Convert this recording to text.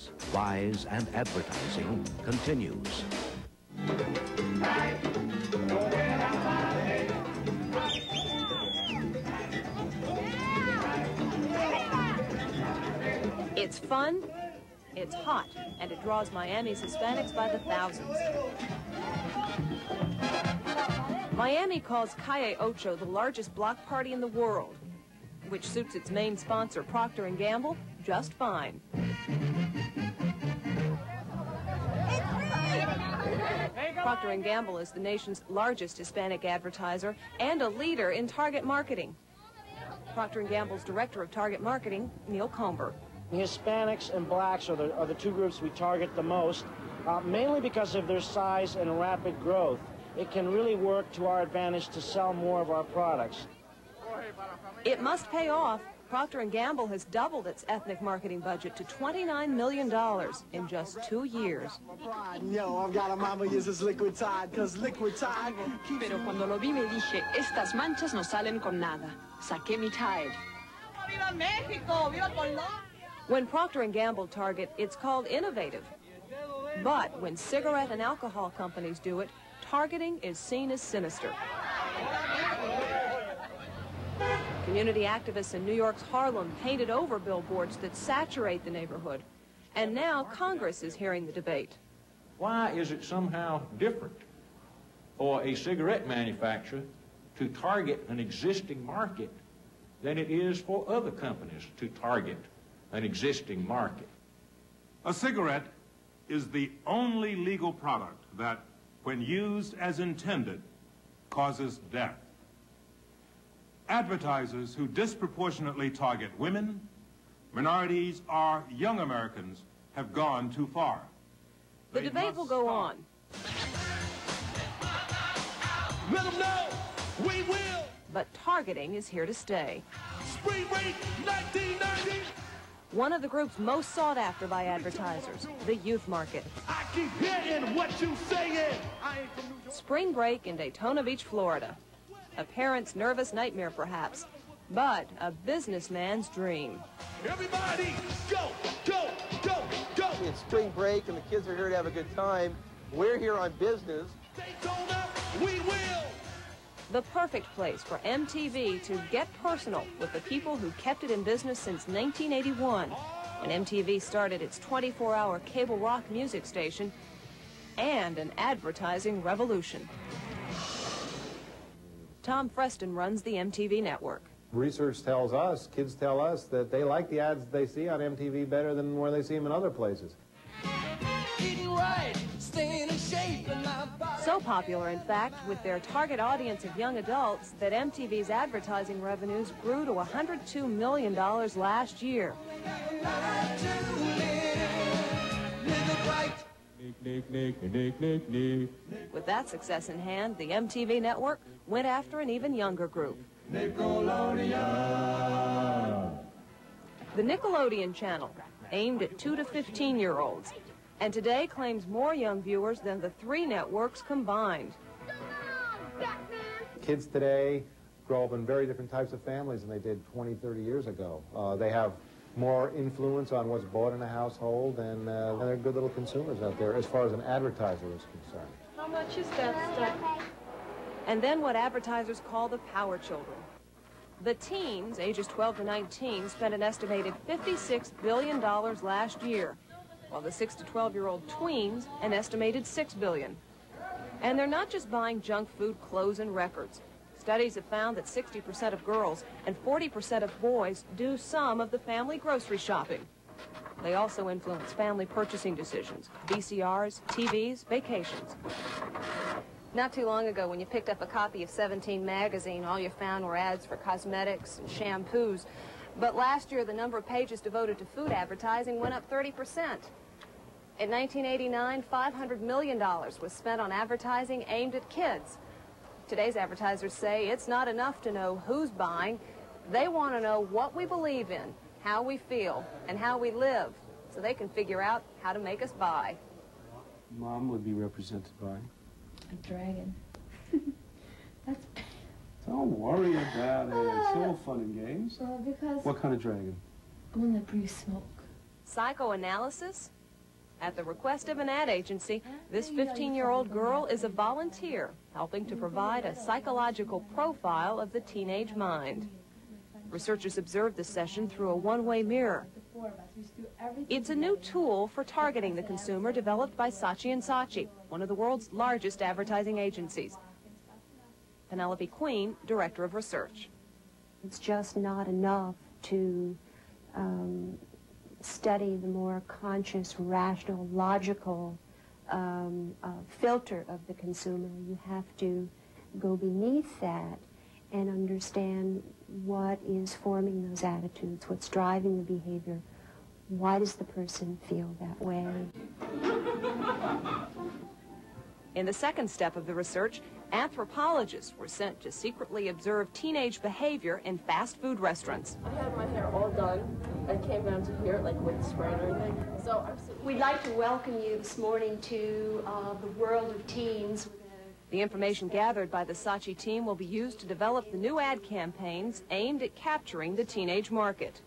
Politics, Lies, and Advertising continues. It's fun, it's hot, and it draws Miami's Hispanics by the thousands. Miami calls Calle Ocho the largest block party in the world, which suits its main sponsor, Procter Gamble, just fine. Procter Gamble is the nation's largest Hispanic advertiser and a leader in target marketing. Procter Gamble's director of target marketing, Neil Comber. Hispanics and blacks are the two groups we target the most, mainly because of their size and rapid growth. It can really work to our advantage to sell more of our products. It must pay off. Procter & Gamble has doubled its ethnic marketing budget to $29 million in just 2 years. Yo, I've got a mama uses liquid Tide, because liquid Tide keeps... Pero cuando lo vi me dije, estas manchas no salen con nada. Saqué mi Tide. ¡Viva México! ¡Viva Colombia! When Procter & Gamble target, it's called innovative. But when cigarette and alcohol companies do it, targeting is seen as sinister. Community activists in New York's Harlem painted over billboards that saturate the neighborhood. And now Congress is hearing the debate. Why is it somehow different for a cigarette manufacturer to target an existing market than it is for other companies to target an existing market? A cigarette is the only legal product that, when used as intended, causes death. Advertisers who disproportionately target women, minorities, or young Americans have gone too far. The debate will go on. Let them know, we will! But targeting is here to stay. Spring break 1990! One of the groups most sought after by advertisers, the youth market. I keep hearing what you saying! Spring break in Daytona Beach, Florida. A parent's nervous nightmare, perhaps, but a businessman's dream. Everybody, go, go, go, go! It's spring break and the kids are here to have a good time. We're here on business. Daytona, we will! The perfect place for MTV to get personal with the people who kept it in business since 1981, when MTV started its 24-hour cable rock music station and an advertising revolution. Tom Preston runs the MTV network. Research tells us, kids tell us, that they like the ads they see on MTV better than where they see them in other places. Eating right, staying in shape, and my body. So popular, in fact, with their target audience of young adults, that MTV's advertising revenues grew to $102 million last year. With that success in hand, the MTV network went after an even younger group. Nickelodeon. The Nickelodeon channel, aimed at 2 to 15-year-olds, and today claims more young viewers than the 3 networks combined. Kids today grow up in very different types of families than they did 20, 30 years ago. They have more influence on what's bought in a household, and they're good little consumers out there as far as an advertiser is concerned. How much is that stuff? And then what advertisers call the power children. The teens, ages 12 to 19, spent an estimated $56 billion last year, while the 6 to 12-year-old tweens an estimated $6 billion. And they're not just buying junk food, clothes, and records. Studies have found that 60% of girls and 40% of boys do some of the family grocery shopping. They also influence family purchasing decisions, VCRs, TVs, vacations. Not too long ago, when you picked up a copy of 17 magazine, all you found were ads for cosmetics and shampoos. But last year, the number of pages devoted to food advertising went up 30%. In 1989, $500 million was spent on advertising aimed at kids. Today's advertisers say it's not enough to know who's buying. They want to know what we believe in, how we feel, and how we live, so they can figure out how to make us buy. Mom would be represented by? A dragon. That's... Don't worry about it. It's all fun and games. Well, because... What kind of dragon? One that breathes smoke. Psychoanalysis? At the request of an ad agency, this 15-year-old girl is a volunteer helping to provide a psychological profile of the teenage mind. Researchers observed the session through a one-way mirror. It's a new tool for targeting the consumer developed by Saatchi Saatchi, one of the world's largest advertising agencies. Penelope Queen, Director of Research. It's just not enough to study the more conscious, rational, logical filter of the consumer. You have to go beneath that and understand what is forming those attitudes, what's driving the behavior, why does the person feel that way. In the second step of the research, anthropologists were sent to secretly observe teenage behavior in fast food restaurants. I had my hair all done. I came down to here, like with spray and everything. So we'd like to welcome you this morning to the world of teens. The information gathered by the Saatchi team will be used to develop the new ad campaigns aimed at capturing the teenage market.